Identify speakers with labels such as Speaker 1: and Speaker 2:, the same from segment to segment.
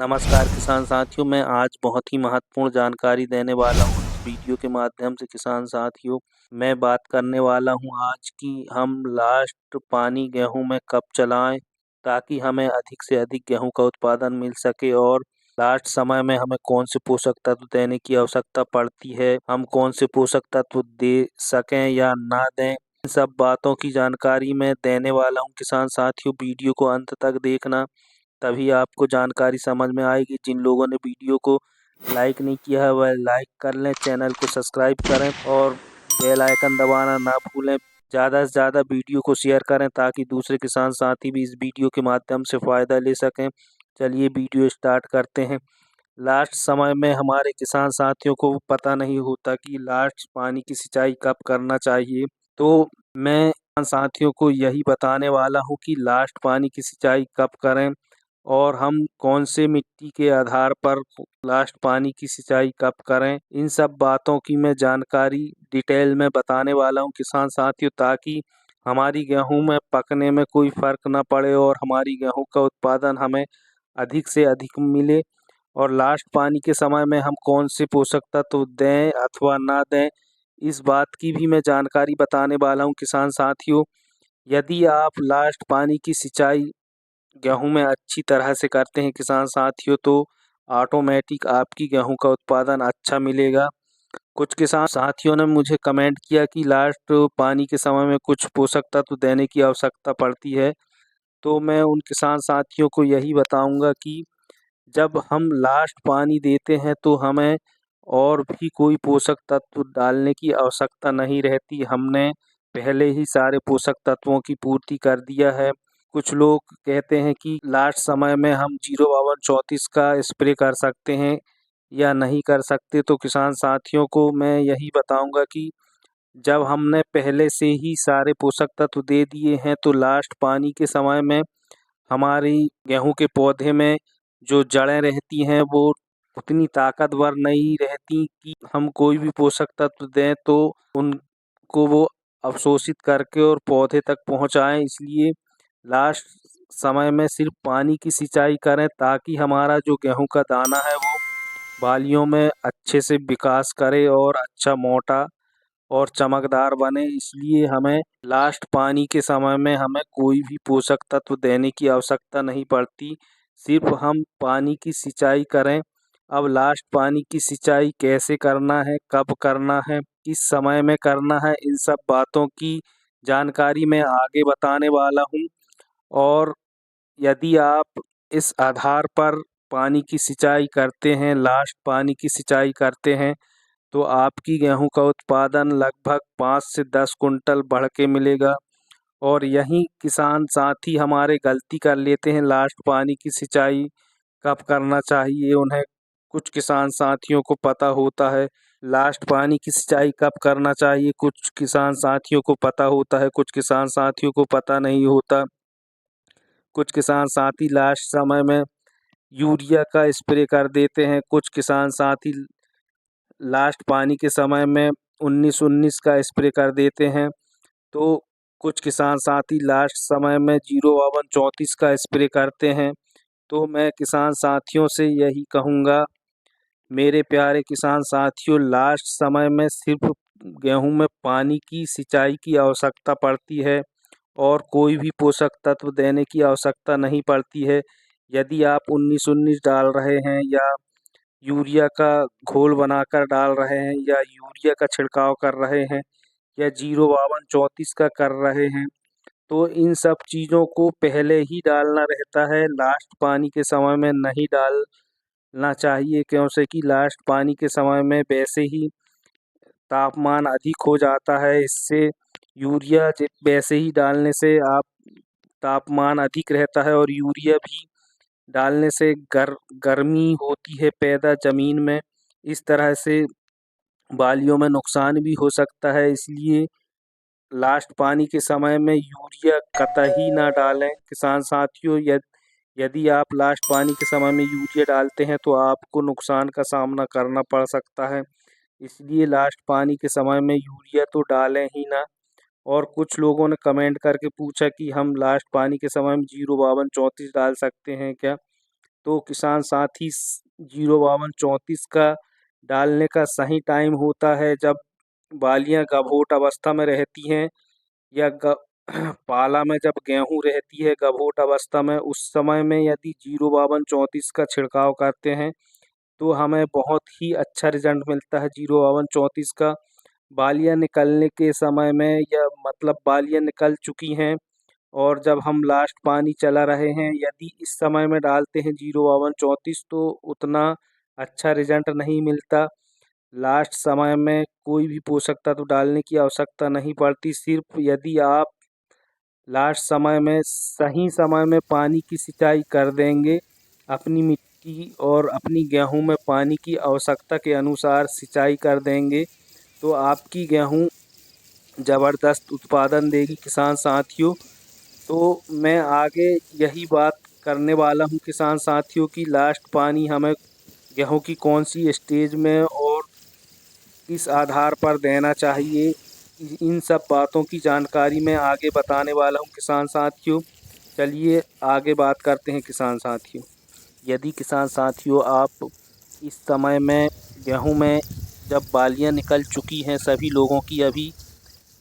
Speaker 1: नमस्कार किसान साथियों, मैं आज बहुत ही महत्वपूर्ण जानकारी देने वाला हूँ इस वीडियो के माध्यम से। किसान साथियों, मैं बात करने वाला हूँ आज की हम लास्ट पानी गेहूं में कब चलाएं ताकि हमें अधिक से अधिक गेहूं का उत्पादन मिल सके, और लास्ट समय में हमें कौन से पोषक तत्व देने की आवश्यकता पड़ती है, हम कौन से पोषक तत्व दे सकें या ना दें, इन सब बातों की जानकारी मैं देने वाला हूँ। किसान साथियों, वीडियो को अंत तक देखना, तभी आपको जानकारी समझ में आएगी। जिन लोगों ने वीडियो को लाइक नहीं किया है वह लाइक कर लें, चैनल को सब्सक्राइब करें और बेल आइकन दबाना ना भूलें। ज़्यादा से ज़्यादा वीडियो को शेयर करें ताकि दूसरे किसान साथी भी इस वीडियो के माध्यम से फ़ायदा ले सकें। चलिए वीडियो स्टार्ट करते हैं। लास्ट समय में हमारे किसान साथियों को पता नहीं होता कि लास्ट पानी की सिंचाई कब करना चाहिए, तो मैं किसान साथियों को यही बताने वाला हूँ कि लास्ट पानी की सिंचाई कब करें और हम कौन से मिट्टी के आधार पर लास्ट पानी की सिंचाई कब करें। इन सब बातों की मैं जानकारी डिटेल में बताने वाला हूं किसान साथियों, ताकि हमारी गेहूं में पकने में कोई फ़र्क ना पड़े और हमारी गेहूं का उत्पादन हमें अधिक से अधिक मिले। और लास्ट पानी के समय में हम कौन से पोषक तत्व दें अथवा ना दें, इस बात की भी मैं जानकारी बताने वाला हूं किसान साथियों। यदि आप लास्ट पानी की सिंचाई गेहूं में अच्छी तरह से करते हैं किसान साथियों, तो ऑटोमेटिक आपकी गेहूं का उत्पादन अच्छा मिलेगा। कुछ किसान साथियों ने मुझे कमेंट किया कि लास्ट पानी के समय में कुछ पोषक तत्व देने की आवश्यकता पड़ती है, तो मैं उन किसान साथियों को यही बताऊंगा कि जब हम लास्ट पानी देते हैं तो हमें और भी कोई पोषक तत्व डालने की आवश्यकता नहीं रहती। हमने पहले ही सारे पोषक तत्वों की पूर्ति कर दिया है। कुछ लोग कहते हैं कि लास्ट समय में हम 05234 का स्प्रे कर सकते हैं या नहीं कर सकते, तो किसान साथियों को मैं यही बताऊंगा कि जब हमने पहले से ही सारे पोषक तत्व दे दिए हैं तो लास्ट पानी के समय में हमारी गेहूं के पौधे में जो जड़ें रहती हैं वो उतनी ताकतवर नहीं रहती कि हम कोई भी पोषक तत्व दें तो उनको वो अवशोषित करके और पौधे तक पहुंचाएं। इसलिए लास्ट समय में सिर्फ पानी की सिंचाई करें ताकि हमारा जो गेहूं का दाना है वो बालियों में अच्छे से विकास करे और अच्छा मोटा और चमकदार बने। इसलिए हमें लास्ट पानी के समय में हमें कोई भी पोषक तत्व देने की आवश्यकता नहीं पड़ती, सिर्फ हम पानी की सिंचाई करें। अब लास्ट पानी की सिंचाई कैसे करना है, कब करना है, किस समय में करना है, इन सब बातों की जानकारी मैं आगे बताने वाला हूँ। और यदि आप इस आधार पर पानी की सिंचाई करते हैं, लास्ट पानी की सिंचाई करते हैं, तो आपकी गेहूं का उत्पादन लगभग 5 से 10 कुंटल बढ़ के मिलेगा। और यही किसान साथी हमारे गलती कर लेते हैं, लास्ट पानी की सिंचाई कब करना चाहिए उन्हें कुछ किसान साथियों को पता होता है, लास्ट पानी की सिंचाई कब करना चाहिए कुछ किसान साथियों को पता होता है, कुछ किसान साथियों को पता नहीं होता। कुछ किसान साथी लास्ट समय में यूरिया का स्प्रे कर देते हैं, कुछ किसान साथी लास्ट पानी के समय में 19-19 का स्प्रे कर देते हैं, तो कुछ किसान साथी लास्ट समय में 05234 का स्प्रे करते हैं। तो मैं किसान साथियों से यही कहूँगा, मेरे प्यारे किसान साथियों, लास्ट समय में सिर्फ गेहूं में पानी की सिंचाई की आवश्यकता पड़ती है और कोई भी पोषक तत्व देने की आवश्यकता नहीं पड़ती है। यदि आप 19-19 डाल रहे हैं या यूरिया का घोल बनाकर डाल रहे हैं या यूरिया का छिड़काव कर रहे हैं या 05234 का कर रहे हैं, तो इन सब चीज़ों को पहले ही डालना रहता है, लास्ट पानी के समय में नहीं डालना चाहिए। क्यों से कि लास्ट पानी के समय में वैसे ही तापमान अधिक हो जाता है, इससे यूरिया वैसे ही डालने से आप तापमान अधिक रहता है और यूरिया भी डालने से गर्मी होती है पैदा ज़मीन में, इस तरह से बालियों में नुकसान भी हो सकता है। इसलिए लास्ट पानी के समय में यूरिया कतई ना डालें किसान साथियों। यदि आप लास्ट पानी के समय में यूरिया डालते हैं तो आपको नुकसान का सामना करना पड़ सकता है। इसलिए लास्ट पानी के समय में यूरिया तो डालें ही ना। और कुछ लोगों ने कमेंट करके पूछा कि हम लास्ट पानी के समय में 05234 डाल सकते हैं क्या? तो किसान साथी 05234 का डालने का सही टाइम होता है जब बालियाँ गभोट अवस्था में रहती हैं या पाला में जब गेहूँ रहती है गभोट अवस्था में, उस समय में यदि 05234 का छिड़काव करते हैं तो हमें बहुत ही अच्छा रिजल्ट मिलता है 05234 का। बालियाँ निकलने के समय में या मतलब बालियाँ निकल चुकी हैं और जब हम लास्ट पानी चला रहे हैं, यदि इस समय में डालते हैं 05234 तो उतना अच्छा रिजल्ट नहीं मिलता। लास्ट समय में कोई भी पोषक तत्व डालने की आवश्यकता नहीं पड़ती। सिर्फ यदि आप लास्ट समय में सही समय में पानी की सिंचाई कर देंगे, अपनी मिट्टी और अपनी गेहूँ में पानी की आवश्यकता के अनुसार सिंचाई कर देंगे, तो आपकी गेहूँ ज़बरदस्त उत्पादन देगी किसान साथियों। तो मैं आगे यही बात करने वाला हूँ किसान साथियों की लास्ट पानी हमें गेहूँ की कौन सी स्टेज में और किस आधार पर देना चाहिए, इन सब बातों की जानकारी मैं आगे बताने वाला हूँ किसान साथियों। चलिए आगे बात करते हैं किसान साथियों। यदि किसान साथियों आप इस समय में गेहूँ में जब बालियाँ निकल चुकी हैं सभी लोगों की अभी,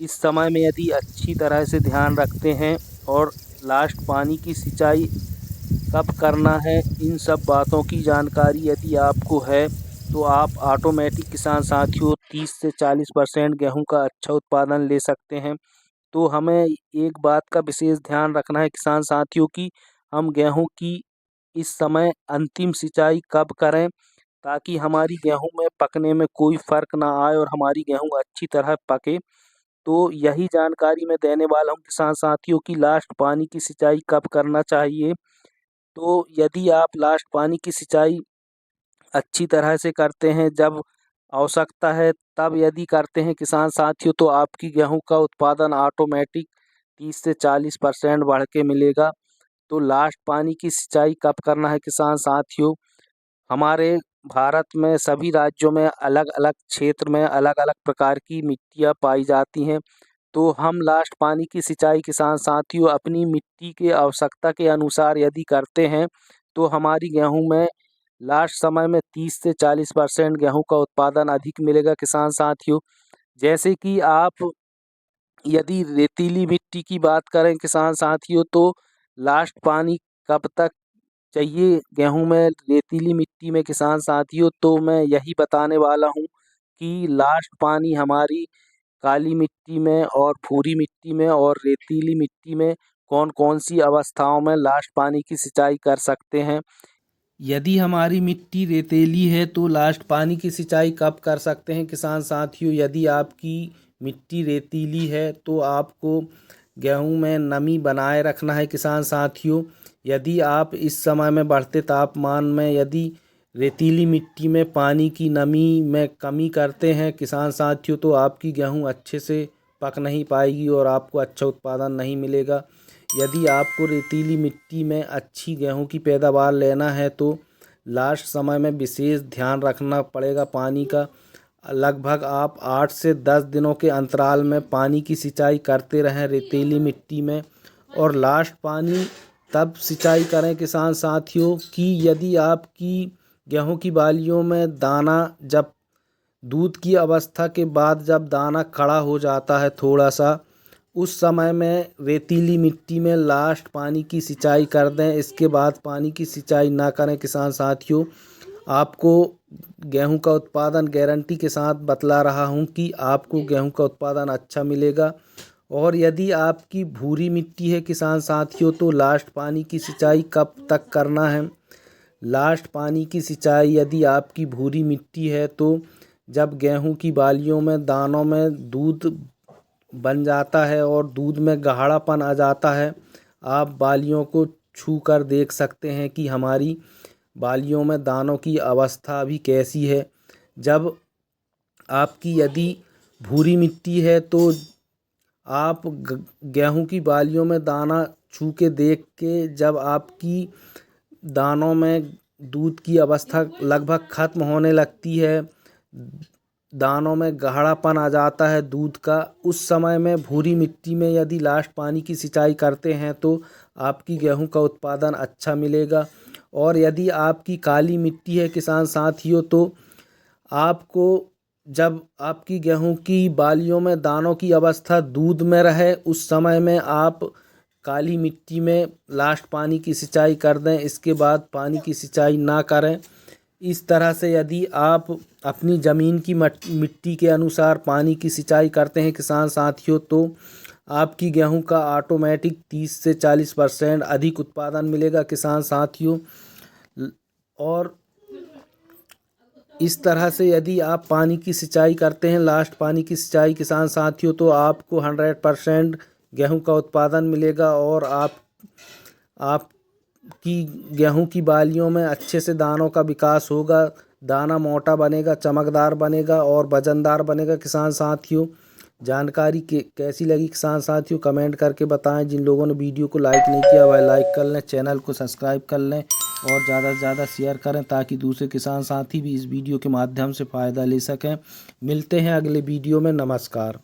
Speaker 1: इस समय में यदि अच्छी तरह से ध्यान रखते हैं और लास्ट पानी की सिंचाई कब करना है, इन सब बातों की जानकारी यदि आपको है तो आप ऑटोमेटिक किसान साथियों 30 से 40% गेहूं का अच्छा उत्पादन ले सकते हैं। तो हमें एक बात का विशेष ध्यान रखना है किसान साथियों की हम गेहूं की इस समय अंतिम सिंचाई कब करें ताकि हमारी गेहूं में पकने में कोई फ़र्क ना आए और हमारी गेहूं अच्छी तरह पके। तो यही जानकारी मैं देने वाला हूं किसान साथियों की लास्ट पानी की सिंचाई कब करना चाहिए। तो यदि आप लास्ट पानी की सिंचाई अच्छी तरह से करते हैं जब आवश्यकता है तब यदि करते हैं किसान साथियों तो आपकी गेहूं का उत्पादन ऑटोमेटिक 30 से 40% बढ़ के मिलेगा। तो लास्ट पानी की सिंचाई कब करना है किसान साथियों, हमारे भारत में सभी राज्यों में अलग अलग क्षेत्र में अलग अलग प्रकार की मिट्टियाँ पाई जाती हैं। तो हम लास्ट पानी की सिंचाई किसान साथियों अपनी मिट्टी के आवश्यकता के अनुसार यदि करते हैं तो हमारी गेहूं में लास्ट समय में 30 से 40% गेहूं का उत्पादन अधिक मिलेगा किसान साथियों। जैसे कि आप यदि रेतीली मिट्टी की बात करें किसान साथियों तो लास्ट पानी कब तक चाहिए गेहूं में रेतीली मिट्टी में किसान साथियों, तो मैं यही बताने वाला हूं कि लास्ट पानी हमारी काली मिट्टी में और भूरी मिट्टी में और रेतीली मिट्टी में कौन कौन सी अवस्थाओं में लास्ट पानी की सिंचाई कर सकते हैं। यदि हमारी मिट्टी रेतीली है तो लास्ट पानी की सिंचाई कब कर सकते हैं किसान साथियों, यदि आपकी मिट्टी रेतीली है तो आपको गेहूं में नमी बनाए रखना है किसान साथियों। यदि आप इस समय में बढ़ते तापमान में यदि रेतीली मिट्टी में पानी की नमी में कमी करते हैं किसान साथियों तो आपकी गेहूं अच्छे से पक नहीं पाएगी और आपको अच्छा उत्पादन नहीं मिलेगा। यदि आपको रेतीली मिट्टी में अच्छी गेहूं की पैदावार लेना है तो लास्ट समय में विशेष ध्यान रखना पड़ेगा पानी का। लगभग आप 8 से 10 दिनों के अंतराल में पानी की सिंचाई करते रहें रेतीली मिट्टी में। और लास्ट पानी तब सिंचाई करें किसान साथियों कि यदि आपकी गेहूं की बालियों में दाना जब दूध की अवस्था के बाद जब दाना खड़ा हो जाता है थोड़ा सा, उस समय में रेतीली मिट्टी में लास्ट पानी की सिंचाई कर दें। इसके बाद पानी की सिंचाई ना करें किसान साथियों। आपको गेहूं का उत्पादन गारंटी के साथ बतला रहा हूं कि आपको गेहूं का उत्पादन अच्छा मिलेगा। और यदि आपकी भूरी मिट्टी है किसान साथियों तो लास्ट पानी की सिंचाई कब तक करना है। लास्ट पानी की सिंचाई यदि आपकी भूरी मिट्टी है तो जब गेहूं की बालियों में दानों में दूध बन जाता है और दूध में गाढ़ापन आ जाता है, आप बालियों को छू कर देख सकते हैं कि हमारी बालियों में दानों की अवस्था अभी कैसी है। जब आपकी यदि भूरी मिट्टी है तो आप गेहूं की बालियों में दाना छू के देख के जब आपकी दानों में दूध की अवस्था लगभग खत्म होने लगती है, दानों में गाढ़ापन आ जाता है दूध का, उस समय में भूरी मिट्टी में यदि लास्ट पानी की सिंचाई करते हैं तो आपकी गेहूं का उत्पादन अच्छा मिलेगा। और यदि आपकी काली मिट्टी है किसान साथियों, तो आपको जब आपकी गेहूं की बालियों में दानों की अवस्था दूध में रहे उस समय में आप काली मिट्टी में लास्ट पानी की सिंचाई कर दें, इसके बाद पानी की सिंचाई ना करें। इस तरह से यदि आप अपनी ज़मीन की मिट्टी के अनुसार पानी की सिंचाई करते हैं किसान साथियों, तो आपकी गेहूं का ऑटोमेटिक 30 से 40% अधिक उत्पादन मिलेगा किसान साथियों। और इस तरह से यदि आप पानी की सिंचाई करते हैं, लास्ट पानी की सिंचाई किसान साथियों, तो आपको 100% गेहूं का उत्पादन मिलेगा और आपकी गेहूं की बालियों में अच्छे से दानों का विकास होगा, दाना मोटा बनेगा, चमकदार बनेगा और वजनदार बनेगा किसान साथियों। जानकारी कैसी लगी किसान साथियों, कमेंट करके बताएं। जिन लोगों ने वीडियो को लाइक नहीं किया वह लाइक कर लें, चैनल को सब्सक्राइब कर लें और ज़्यादा से ज़्यादा शेयर करें ताकि दूसरे किसान साथी भी इस वीडियो के माध्यम से फ़ायदा ले सकें। मिलते हैं अगले वीडियो में। नमस्कार।